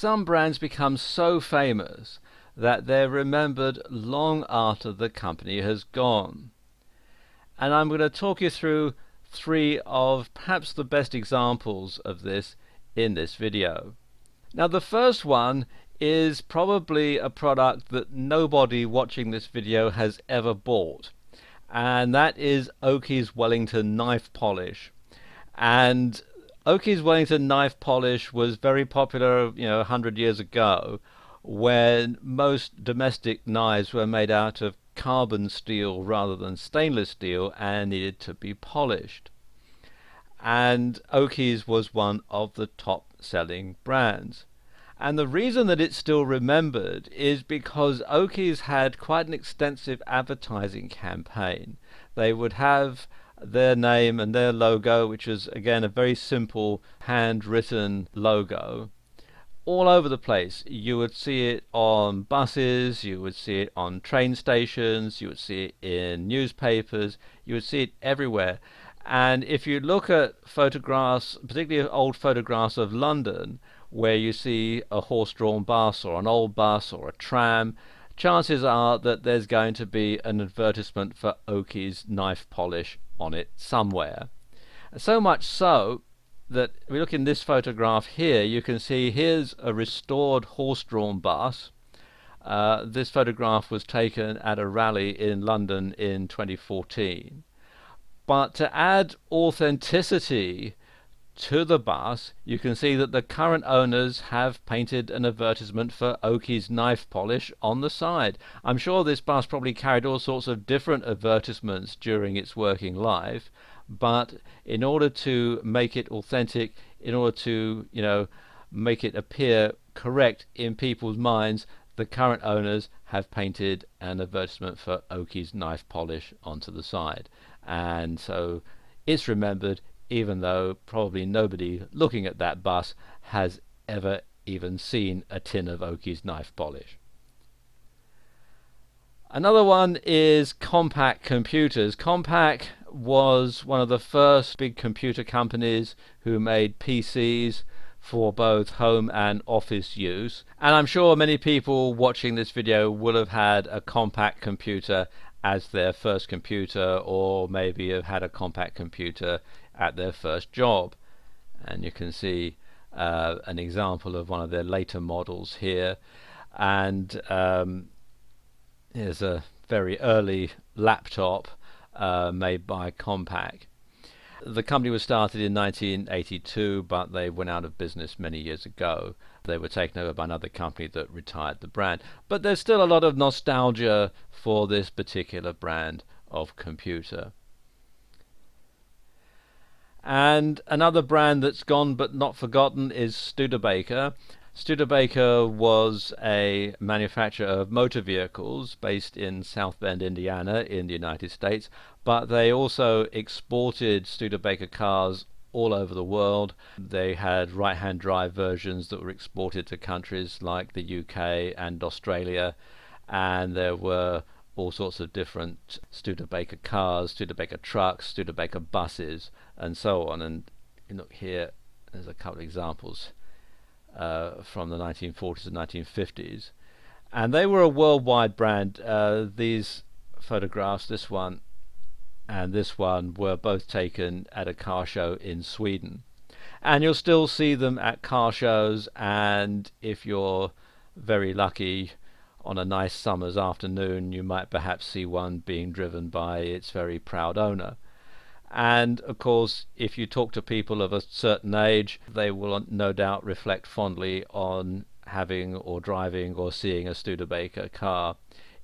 some brands become so famous that they're remembered long after the company has gone. And I'm going to talk you through three of perhaps the best examples of this in this video. Now, the first one is probably a product that nobody watching this video has ever bought, and that is Oakey's Wellington knife polish. And Oakey's Wellington knife polish was very popular, 100 years ago, when most domestic knives were made out of carbon steel rather than stainless steel and needed to be polished. And Oakey's was one of the top selling brands. And the reason that it's still remembered is because Oakey's had quite an extensive advertising campaign. They would have their name and their logo, which is again a very simple handwritten logo, all over the place. You would see it on buses, you would see it on train stations, you would see it in newspapers, you would see it everywhere. And if you look at photographs, particularly old photographs of London, where you see a horse-drawn bus or an old bus or a tram, chances are that there's going to be an advertisement for Oakey's knife polish on it somewhere. So much so that if we look in this photograph here, you can see here's a restored horse-drawn bus. This photograph was taken at a rally in London in 2014. But to add authenticity to the bus, you can see that the current owners have painted an advertisement for Oakey's knife polish on the side. I'm sure this bus probably carried all sorts of different advertisements during its working life, but in order to make it authentic, in order to make it appear correct in people's minds, the current owners have painted an advertisement for Oakey's knife polish onto the side. And so it's remembered, even though probably nobody looking at that bus has ever even seen a tin of Oakey's knife polish. Another one is Compaq Computers. Compaq was one of the first big computer companies who made PCs for both home and office use, and I'm sure many people watching this video will have had a Compaq computer as their first computer, or maybe have had a Compaq computer at their first job. And you can see an example of one of their later models here, and here's a very early laptop made by Compaq. The company was started in 1982, but they went out of business many years ago. They were taken over by another company that retired the brand. But there's still a lot of nostalgia for this particular brand of computer. And another brand that's gone but not forgotten is Studebaker. Studebaker was a manufacturer of motor vehicles based in South Bend, Indiana in the United States, but they also exported Studebaker cars all over the world. They had right-hand drive versions that were exported to countries like the UK and Australia, and there were all sorts of different Studebaker cars, Studebaker trucks, Studebaker buses, and so on. And you look here, there's a couple of examples from the 1940s and 1950s, and they were a worldwide brand. These photographs, this one and this one, were both taken at a car show in Sweden, and you'll still see them at car shows, and if you're very lucky on a nice summer's afternoon, you might perhaps see one being driven by its very proud owner. And of course, if you talk to people of a certain age, they will no doubt reflect fondly on having or driving or seeing a Studebaker car,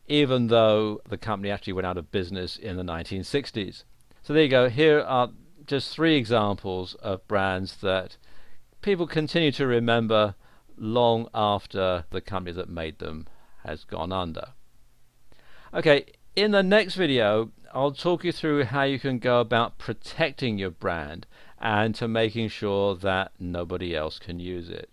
even though the company actually went out of business in the 1960s. So there you go. Here are just three examples of brands that people continue to remember long after the company that made them has gone under. Okay, in the next video I'll talk you through how you can go about protecting your brand and to making sure that nobody else can use it.